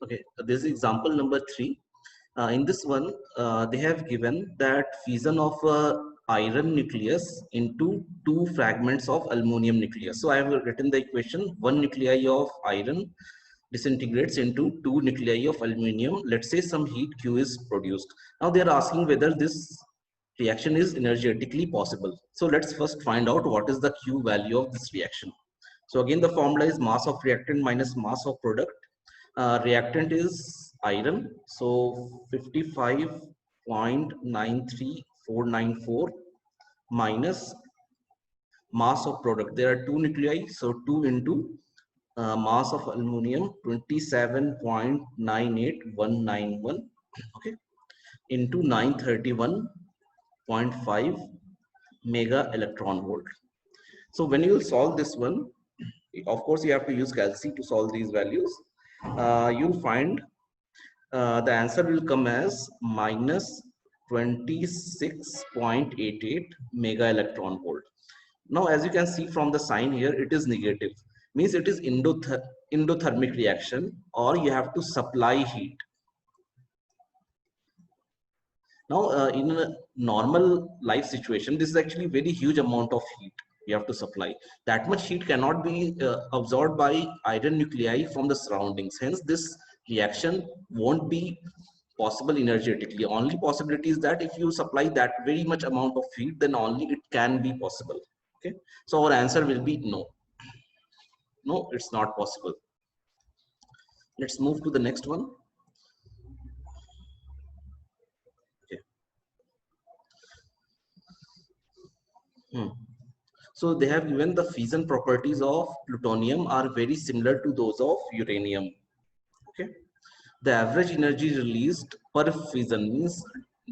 Okay, this is example number 3. In this one, they have given that fission of iron nucleus into two fragments of aluminum nucleus. So I have written the equation: one nuclei of iron disintegrates into two nuclei of aluminum. Let's say some heat Q is produced. Now they are asking whether this reaction is energetically possible. So let's first find out what is the Q value of this reaction. So again, the formula is mass of reactant minus mass of product. Reactant is iron, so 55.93494 minus mass of product. There are two nuclei, so 2 into mass of aluminum 27.98191, okay, into 931.5 mega electron volt. So when you will solve this one, of course you have to use calci to solve these values. You'll find the answer will come as minus 26.88 mega electron volt. Now, as you can see from the sign here, it is negative, means it is endothermic reaction, or you have to supply heat. Now, in a normal life situation, this is actually very huge amount of heat you have to supply. That much heat cannot be absorbed by iron nuclei from the surroundings. Hence, this reaction won't be possible energetically. Only possibility is that if you supply that very much amount of heat, then only it can be possible. Okay, so our answer will be no. No, it's not possible. Let's move to the next one. Okay. So they have given the fission properties of plutonium are very similar to those of uranium. Okay. The average energy released per fission, means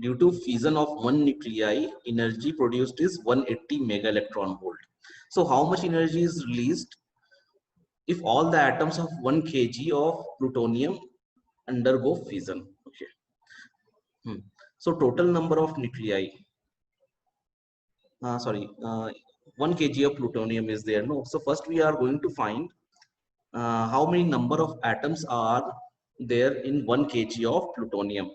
due to fission of one nuclei, energy produced is 180 mega electron volt. So how much energy is released if all the atoms of 1 kg of plutonium undergo fission? Okay. So total number of nuclei, 1 kg of plutonium is there. No, so first we are going to find how many number of atoms are there in 1 kg of plutonium.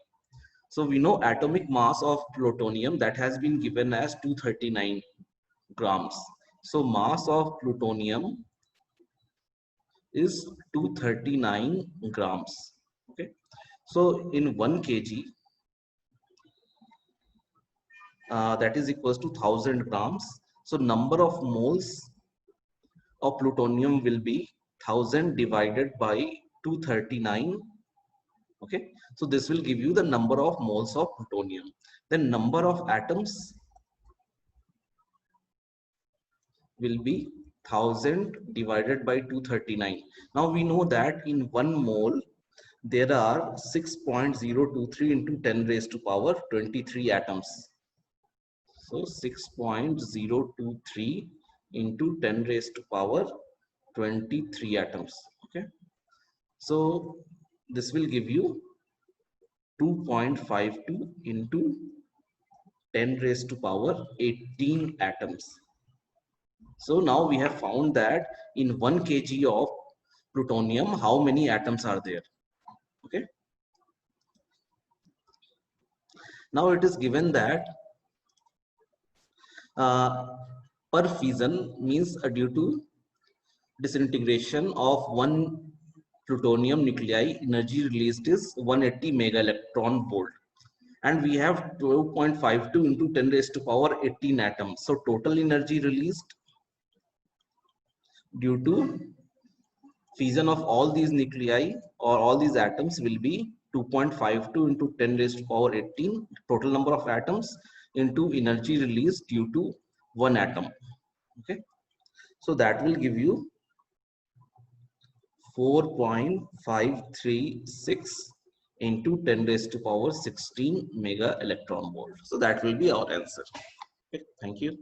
So we know atomic mass of plutonium that has been given as 239 grams. So mass of plutonium is 239 grams. Okay. So in 1 kg, that is equals to 1000 grams. So number of moles of plutonium will be 1000 divided by 239. Okay, so this will give you the number of moles of plutonium. Then number of atoms will be 1000 divided by 239. Now we know that in 1 mole there are 6.023 into 10 raised to power 23 atoms. So 6.023 into 10 raised to power 23 atoms. Okay, so this will give you 2.52 into 10 raised to power 18 atoms. So now we have found that in 1 kg of plutonium, how many atoms are there? Okay. Now it is given that per fission, means due to disintegration of one plutonium nuclei, energy released is 180 mega electron volt. And we have 12.52 into 10 raised to power 18 atoms. So total energy released due to fission of all these nuclei or all these atoms will be 2.52 into 10 raised to power 18, total number of atoms, into energy released due to one atom. Okay, so that will give you 4.536 into 10 raised to power 16 mega electron volt. So that will be our answer. Okay, thank you.